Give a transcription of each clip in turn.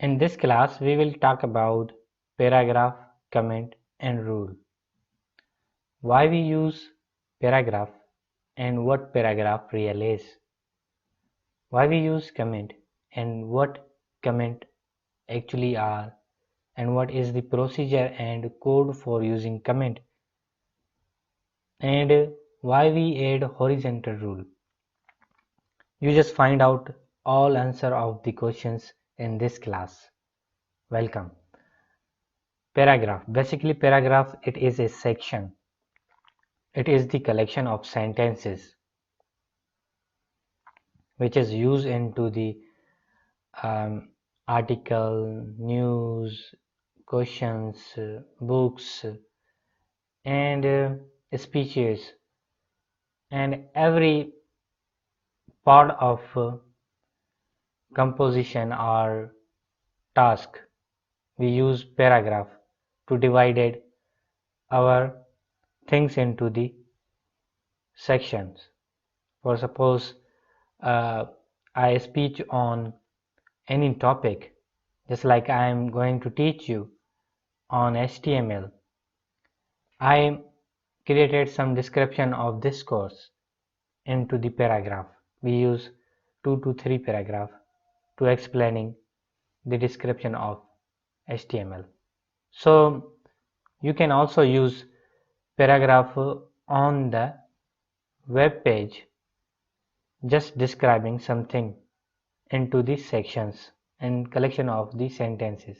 In this class, we will talk about paragraph, comment, and rule. Why we use paragraph and what paragraph really is. Why we use comment and what comment actually are, and what is the procedure and code for using comment, and why we add horizontal rule. You just find out all answer of the questions in this class. Welcome. Paragraph. Basically, paragraph, it is a section. It is the collection of sentences which is used into the article, news, questions, books, and speeches, and every part of composition or task. We use paragraph to divide it, our things into the sections. For suppose I speak on any topic, just like I am going to teach you on HTML. I created some description of this course into the paragraph. We use 2 to 3 paragraph to explaining the description of HTML. So you can also use paragraph on the web page, just describing something into the sections and collection of the sentences,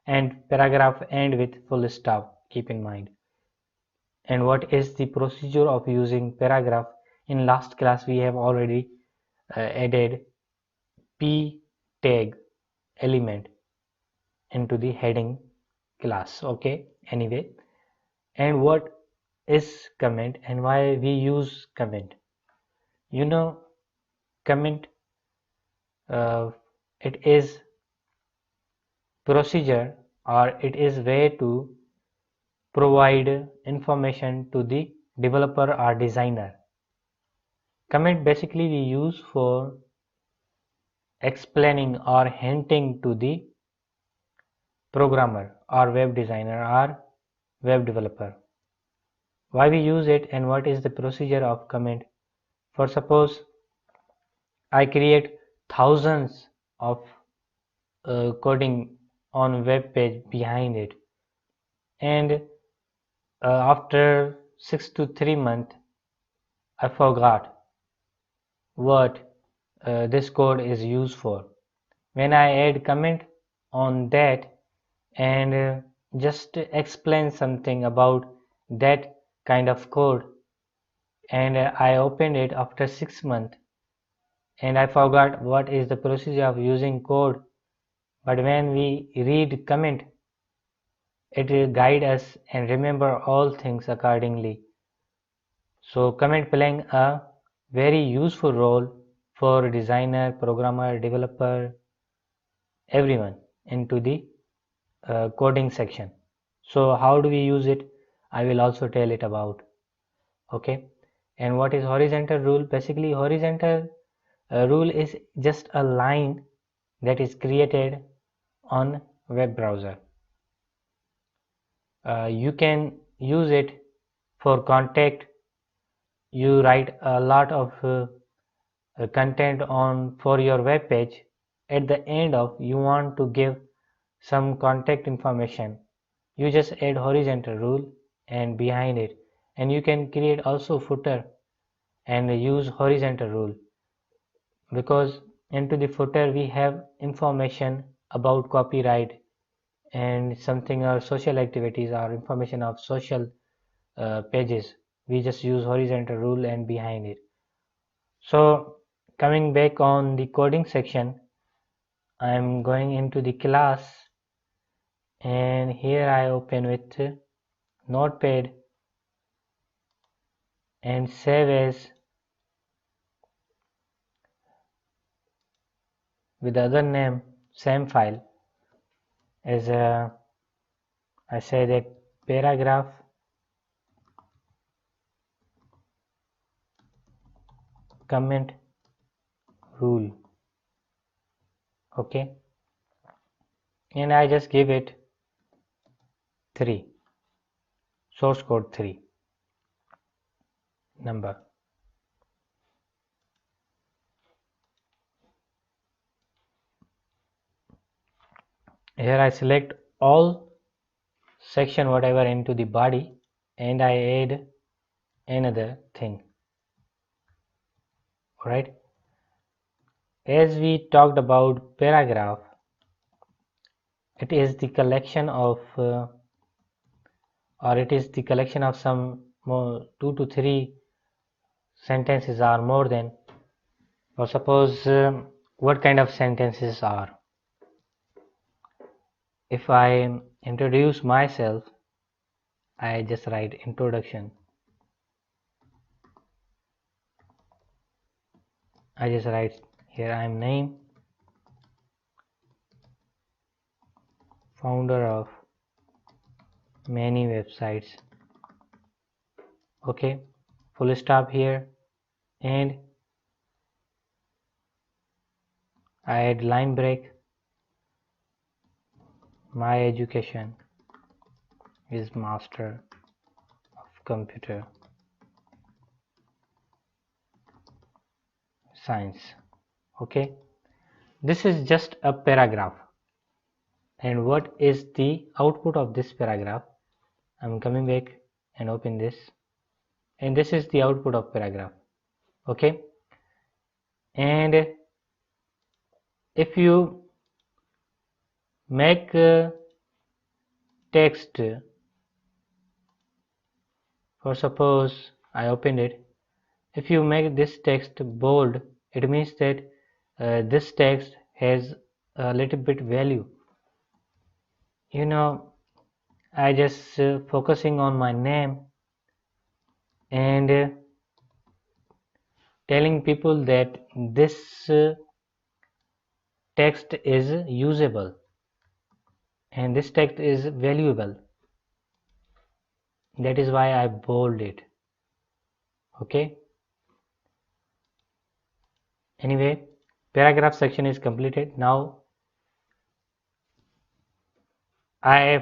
and paragraph end with full stop, keep in mind. And what is the procedure of using paragraph? In last class we have already added p tag element into the heading class. Okay, anyway, and what is comment and why we use comment? You know, comment, it is procedure, or it is way to provide information to the developer or designer. Comment basically we use for explaining or hinting to the programmer or web designer or web developer. Why we use it and what is the procedure of comment? For suppose I create thousands of coding on web page behind it, and after 6 to 3 months I forgot what this code is used for. When I add comment on that and just explain something about that kind of code, and I opened it after 6 months and I forgot what is the procedure of using code, but when we read comment, it will guide us and remember all things accordingly. So comment playing a very useful role for designer, programmer, developer, everyone into the coding section. So how do we use it? I will also tell it about. Okay, and what is horizontal rule? Basically, horizontal rule is just a line that is created on web browser. You can use it for contact. You write a lot of content on for your web page. At the end of you want to give some contact information, you just add horizontal rule and behind it, and you can create also footer and use horizontal rule, because into the footer we have information about copyright and something or social activities or information of social pages. We just use horizontal rule and behind it. So coming back on the coding section, I am going into the class, and here I open with notepad and save as with the other name, same file as I say that paragraph comment rule. Okay, and I just give it 3, source code 3 number. Here I select all section whatever into the body and I add another thing. Alright, as we talked about paragraph, it is the collection of some more 2 to 3 sentences or more than, or suppose what kind of sentences are. If I introduce myself, I just write introduction. I just write here I am Naeem, founder of many websites. Okay, full stop here, and I add line break. My education is Master of Computer Science. Okay, this is just a paragraph. And what is the output of this paragraph? I'm coming back and open this, and this is the output of paragraph. Okay, and if you make text, for suppose I opened it, if you make this text bold, it means that this text has a little bit value. You know, I just focusing on my name and telling people that this text is usable and this text is valuable. That is why I bold it. Okay, anyway, paragraph section is completed. Now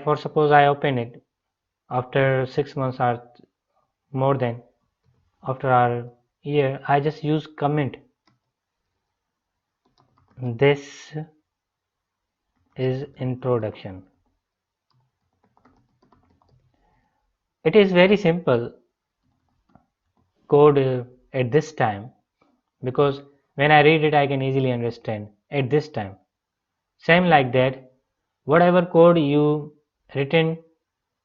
for suppose I open it after 6 months or more than, after a year, I just use comment. This is introduction. It is very simple code at this time, because when I read it I can easily understand at this time. Same like that, whatever code you written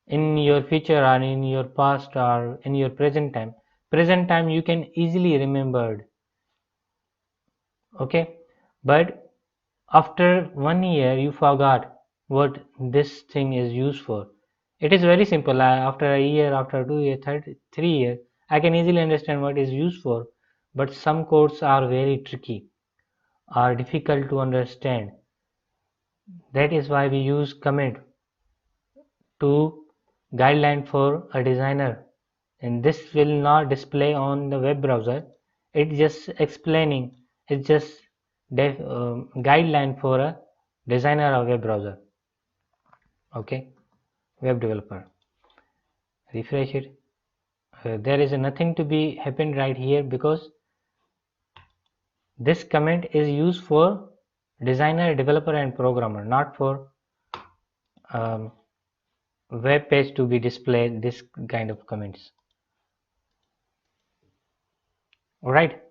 in your future or in your past or in your present time you can easily remember. Okay, but after 1 year you forgot what this thing is used for. It is very simple. After a year, after 2 years, 3 years, I can easily understand what is used for, but some codes are very tricky, are difficult to understand. That is why we use comment to guideline for a designer, and this will not display on the web browser. It's just explaining, it's just guideline for a designer of web browser. Okay, web developer. Refresh it. There is nothing to be happened right here, because this comment is used for designer, developer and programmer, not for web page to be displayed this kind of comments. Alright,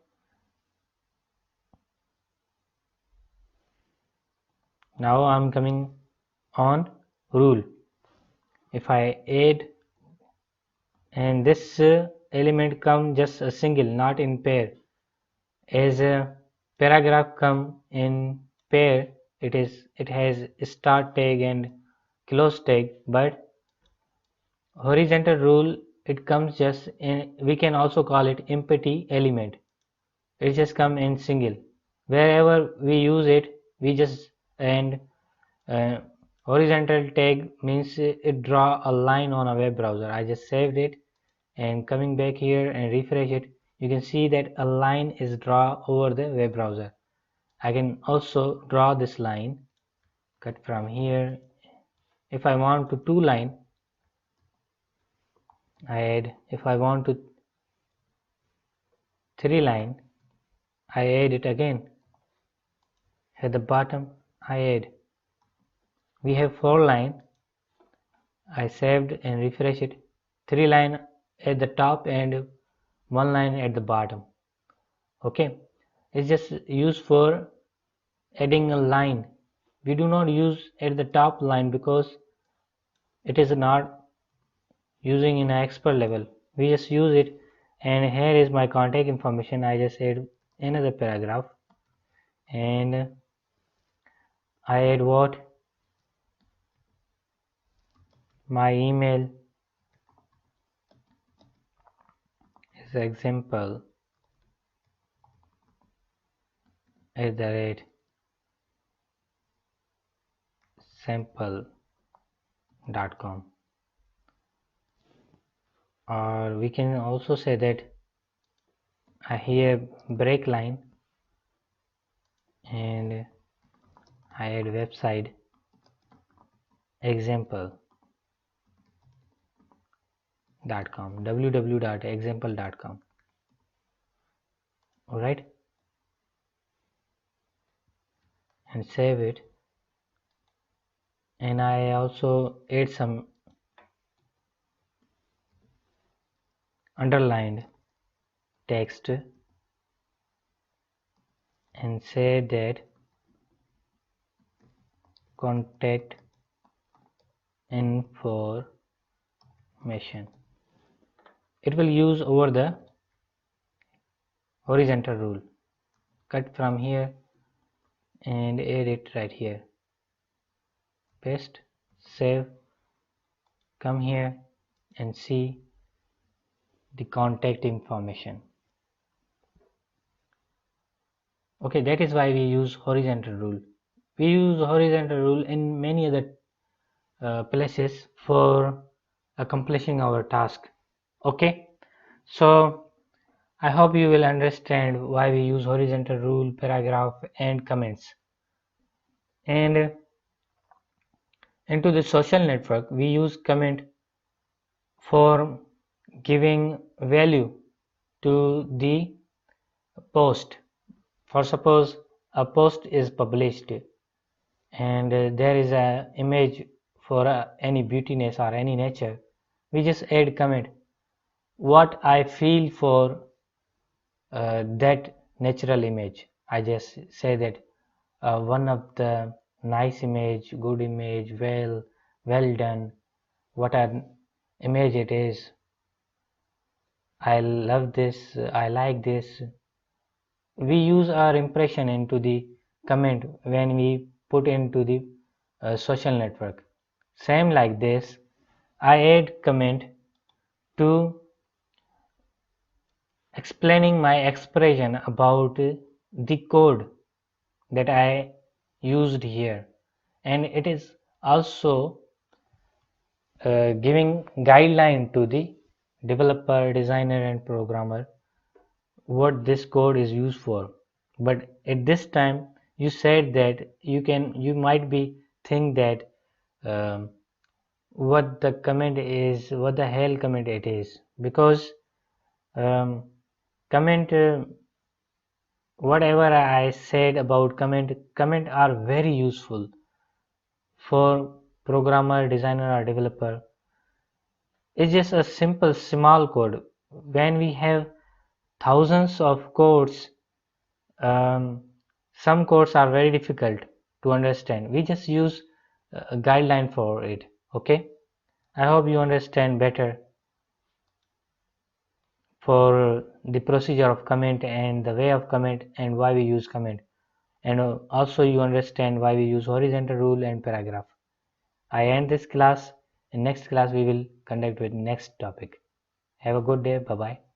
now I'm coming on rule. If I add, and this element come just a single, not in pair, as a paragraph come in pair, it has start tag and close tag, but horizontal rule, it comes just in, we can also call it empty element. It just come in single. Wherever we use it, we just, and horizontal tag means it draw a line on a web browser. I just saved it and coming back here and refresh it, you can see that a line is drawn over the web browser. I can also draw this line cut from here. If I want to 2 line, I add. If I want to 3 line, I add it again. At the bottom, I add. We have 4 line. I saved and refresh it. 3 line at the top and 1 line at the bottom. Okay, it's just used for adding a line. We do not use at the top line because it is not using in an expert level. We just use it, and here is my contact information. I just add another paragraph, and I add what? My email is example @sample.com, or we can also say that I here break line and I add website example.com, www.example.com. Alright, and save it. And I also add some underlined text and say that contact information. It will use over the horizontal rule. Cut from here and add it right here. Paste, save, come here and see the contact information. Okay, that is why we use horizontal rule. We use horizontal rule in many other places for accomplishing our task. Okay, so I hope you will understand why we use horizontal rule, paragraph and comments. And into the social network, we use comment for giving value to the post. For suppose a post is published and there is a image for any beautiness or any nature, we just add comment what I feel for that natural image. I just say that one of the nice image, good image, well done, what an image it is, I love this, I like this. We use our impression into the comment when we put into the social network. Same like this, I add comment to explaining my expression about the code that I used here, and it is also giving guideline to the developer, designer and programmer what this code is used for. But at this time you said that you might be think that what the comment is, what the hell comment it is, because comment whatever I said about comment are very useful for programmer, designer or developer. It's just a simple small code. When we have thousands of codes, some codes are very difficult to understand. We just use a guideline for it. Okay, I hope you understand better for the procedure of comment and the way of comment and why we use comment, and also you understand why we use horizontal rule and paragraph. I end this class. In next class we will conduct with next topic. Have a good day. Bye bye.